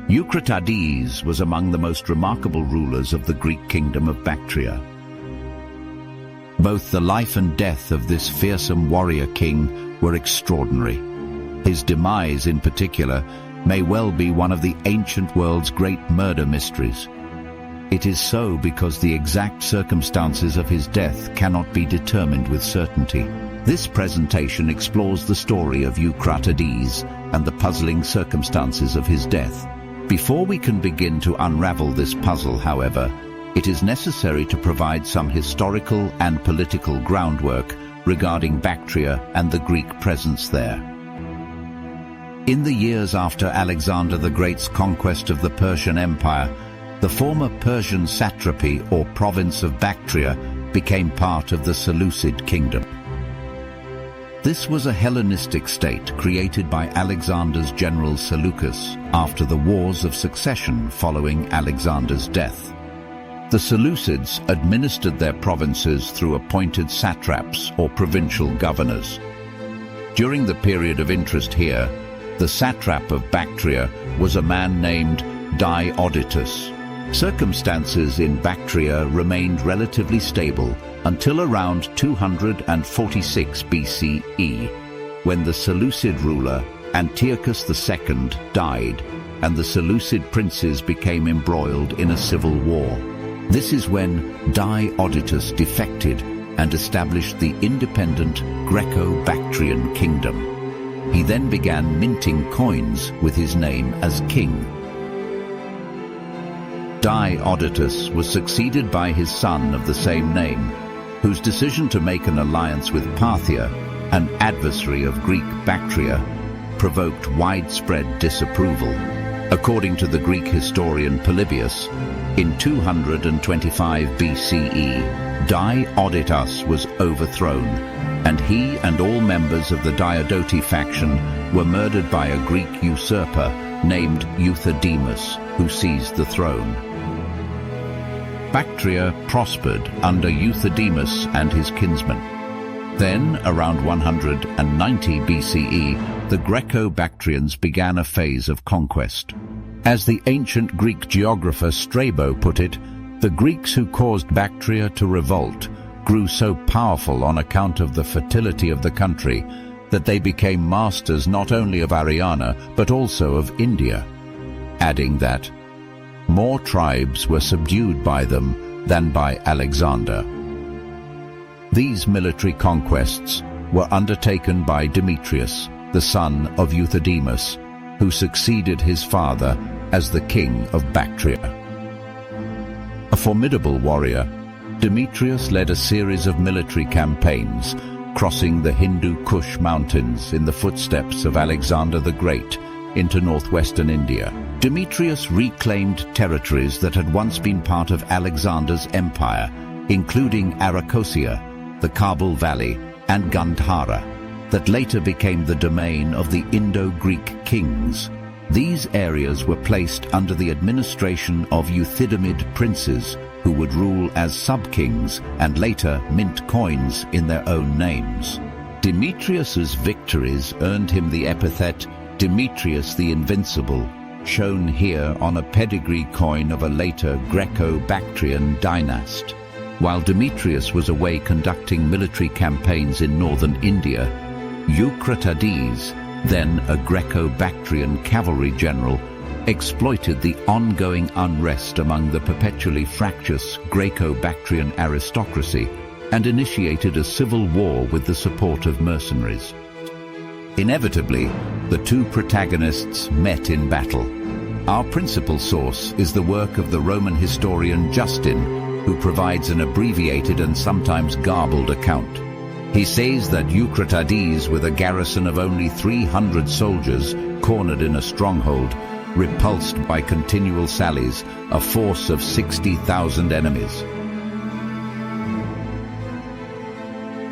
Eucratides was among the most remarkable rulers of the Greek kingdom of Bactria. Both the life and death of this fearsome warrior king were extraordinary. His demise, in particular, may well be one of the ancient world's great murder mysteries. It is so because the exact circumstances of his death cannot be determined with certainty. This presentation explores the story of Eucratides and the puzzling circumstances of his death. Before we can begin to unravel this puzzle, however, it is necessary to provide some historical and political groundwork regarding Bactria and the Greek presence there. In the years after Alexander the Great's conquest of the Persian Empire, the former Persian satrapy or province of Bactria became part of the Seleucid kingdom. This was a Hellenistic state created by Alexander's general Seleucus after the wars of succession following Alexander's death. The Seleucids administered their provinces through appointed satraps or provincial governors. During the period of interest here, the satrap of Bactria was a man named Eucratides. Circumstances in Bactria remained relatively stable until around 246 BCE, when the Seleucid ruler Antiochus II died, and the Seleucid princes became embroiled in a civil war. This is when Eucratides defected and established the independent Greco-Bactrian Kingdom. He then began minting coins with his name as king. Eucratides was succeeded by his son of the same name, whose decision to make an alliance with Parthia, an adversary of Greek Bactria, provoked widespread disapproval. According to the Greek historian Polybius, in 225 BCE, Eucratides was overthrown, and he and all members of the Diadochi faction were murdered by a Greek usurper named Euthydemid, who seized the throne. Bactria prospered under Euthydemid and his kinsmen. Then, around 190 BCE, the Greco-Bactrians began a phase of conquest. As the ancient Greek geographer Strabo put it, the Greeks who caused Bactria to revolt grew so powerful on account of the fertility of the country that they became masters not only of Ariana but also of India, adding that more tribes were subdued by them than by Alexander. These military conquests were undertaken by Demetrius, the son of Euthydemid, who succeeded his father as the king of Bactria. A formidable warrior, Demetrius led a series of military campaigns, crossing the Hindu Kush mountains in the footsteps of Alexander the Great into northwestern India. Demetrius reclaimed territories that had once been part of Alexander's empire, including Arachosia, the Kabul Valley, and Gandhara, that later became the domain of the Indo-Greek kings. These areas were placed under the administration of Euthydemid princes, who would rule as sub-kings and later mint coins in their own names. Demetrius's victories earned him the epithet Demetrius the Invincible, shown here on a pedigree coin of a later Greco-Bactrian dynasty. While Demetrius was away conducting military campaigns in northern India, Eucratides, then a Greco-Bactrian cavalry general, exploited the ongoing unrest among the perpetually fractious Greco-Bactrian aristocracy and initiated a civil war with the support of mercenaries. Inevitably, the two protagonists met in battle. Our principal source is the work of the Roman historian Justin, who provides an abbreviated and sometimes garbled account. He says that Eucratides, with a garrison of only 300 soldiers cornered in a stronghold, repulsed by continual sallies a force of 60,000 enemies.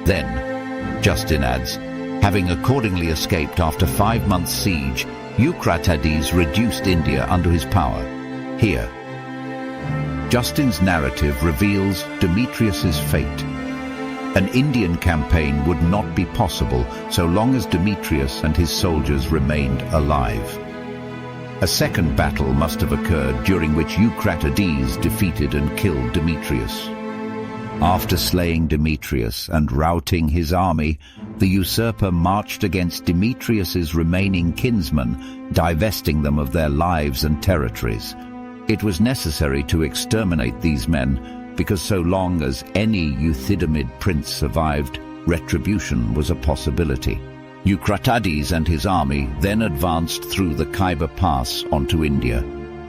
Then, Justin adds, having accordingly escaped after 5 months' siege, Eucratides reduced India under his power. Here, Justin's narrative reveals Demetrius's fate. An Indian campaign would not be possible so long as Demetrius and his soldiers remained alive. A second battle must have occurred during which Eucratides defeated and killed Demetrius. After slaying Demetrius and routing his army, the usurper marched against Demetrius's remaining kinsmen, divesting them of their lives and territories. It was necessary to exterminate these men because so long as any Euthydemid prince survived, retribution was a possibility. Eucratides and his army then advanced through the Khyber Pass onto India.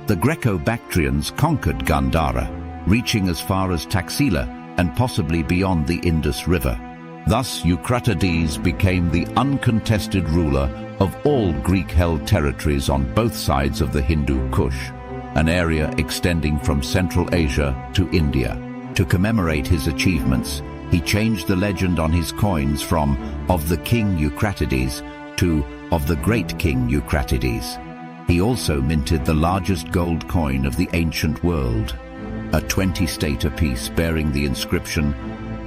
The Greco-Bactrians conquered Gandhara, reaching as far as Taxila and possibly beyond the Indus River. Thus, Eucratides became the uncontested ruler of all Greek-held territories on both sides of the Hindu Kush, an area extending from Central Asia to India. To commemorate his achievements, he changed the legend on his coins from "of the King Eucratides" to "of the Great King Eucratides." He also minted the largest gold coin of the ancient world, a 20-stater piece bearing the inscription,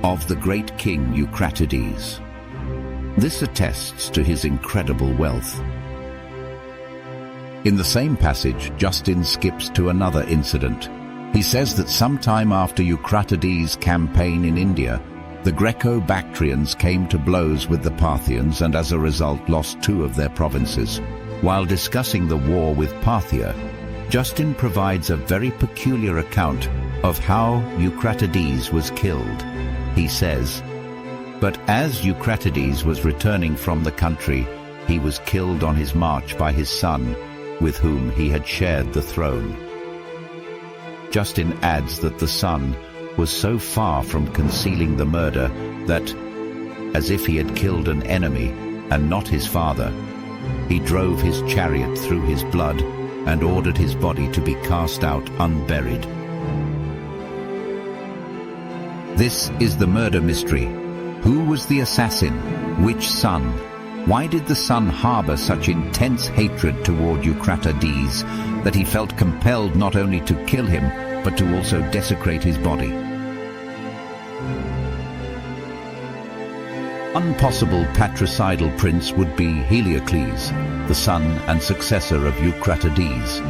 "of the Great King Eucratides." This attests to his incredible wealth. In the same passage, Justin skips to another incident. He says that sometime after Eucratides' campaign in India, the Greco-Bactrians came to blows with the Parthians and as a result lost 2 of their provinces. While discussing the war with Parthia, Justin provides a very peculiar account of how Eucratides was killed. He says, "But as Eucratides was returning from the country, he was killed on his march by his son, with whom he had shared the throne." Justin adds that the son was so far from concealing the murder that, as if he had killed an enemy and not his father, he drove his chariot through his blood and ordered his body to be cast out unburied. This is the murder mystery. Who was the assassin? Which son? Why did the son harbor such intense hatred toward Eucratides that he felt compelled not only to kill him, but to also desecrate his body? One possible patricidal prince would be Heliocles, the son and successor of Eucratides.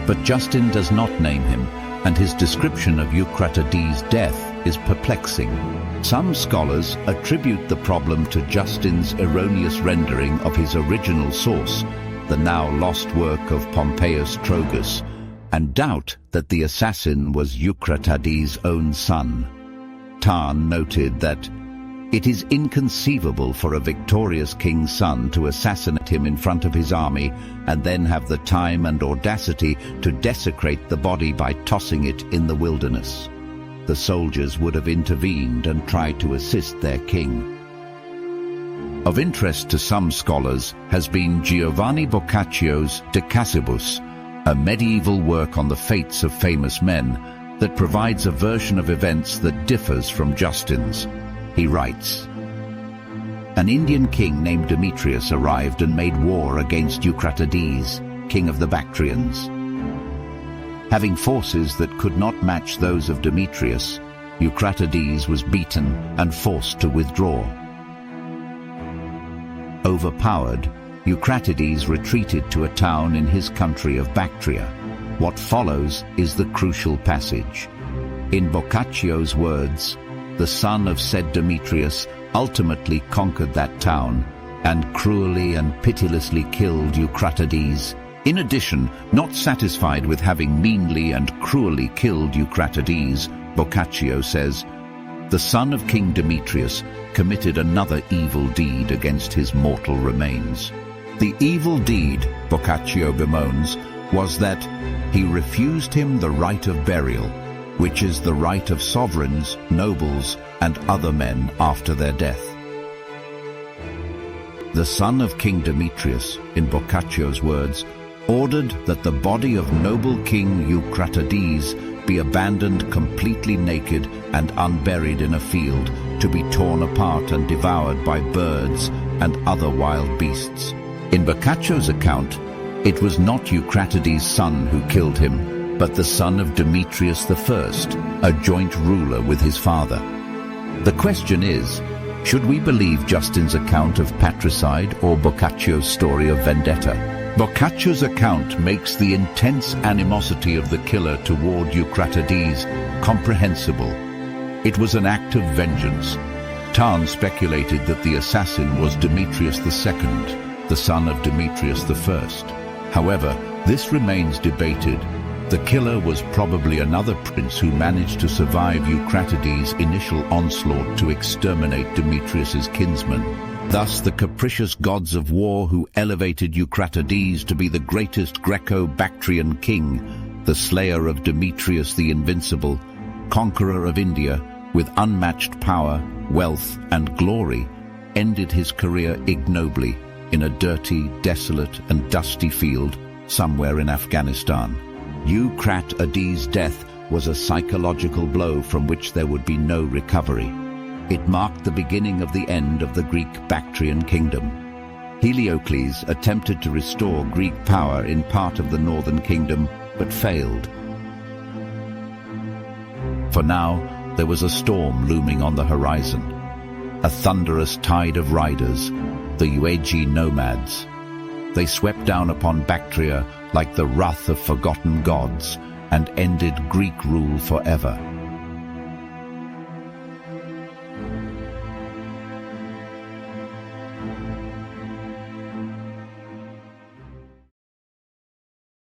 But Justin does not name him, and his description of Eucratides' death is perplexing. Some scholars attribute the problem to Justin's erroneous rendering of his original source, the now lost work of Pompeius Trogus, and doubt that the assassin was Eucratides' own son. Tarn noted that it is inconceivable for a victorious king's son to assassinate him in front of his army and then have the time and audacity to desecrate the body by tossing it in the wilderness. The soldiers would have intervened and tried to assist their king. Of interest to some scholars has been Giovanni Boccaccio's De Casibus, a medieval work on the fates of famous men that provides a version of events that differs from Justin's. He writes, "An Indian king named Demetrius arrived and made war against Eucratides, king of the Bactrians. Having forces that could not match those of Demetrius, Eucratides was beaten and forced to withdraw. Overpowered, Eucratides retreated to a town in his country of Bactria. What follows is the crucial passage. In Boccaccio's words, the son of said Demetrius ultimately conquered that town and cruelly and pitilessly killed Eucratides. In addition, not satisfied with having meanly and cruelly killed Eucratides, Boccaccio says, the son of King Demetrius committed another evil deed against his mortal remains. The evil deed, Boccaccio bemoans, was that he refused him the right of burial, which is the right of sovereigns, nobles, and other men after their death. The son of King Demetrius, in Boccaccio's words, ordered that the body of noble King Eucratides be abandoned completely naked and unburied in a field, to be torn apart and devoured by birds and other wild beasts. In Boccaccio's account, it was not Eucratides' son who killed him, but the son of Demetrius I, a joint ruler with his father. The question is, should we believe Justin's account of patricide or Boccaccio's story of vendetta? Boccaccio's account makes the intense animosity of the killer toward Eucratides comprehensible. It was an act of vengeance. Tarn speculated that the assassin was Demetrius II, the son of Demetrius I. However, this remains debated. The killer was probably another prince who managed to survive Eucratides' initial onslaught to exterminate Demetrius's kinsman. Thus, the capricious gods of war who elevated Eucratides to be the greatest Greco-Bactrian king, the slayer of Demetrius the Invincible, conqueror of India, with unmatched power, wealth, and glory, ended his career ignobly in a dirty, desolate, and dusty field somewhere in Afghanistan. Eucratides' death was a psychological blow from which there would be no recovery. It marked the beginning of the end of the Greco-Bactrian Kingdom. Heliocles attempted to restore Greek power in part of the northern kingdom, but failed. For now, there was a storm looming on the horizon. A thunderous tide of riders, the Eucratian nomads. They swept down upon Bactria like the wrath of forgotten gods and ended Greek rule forever.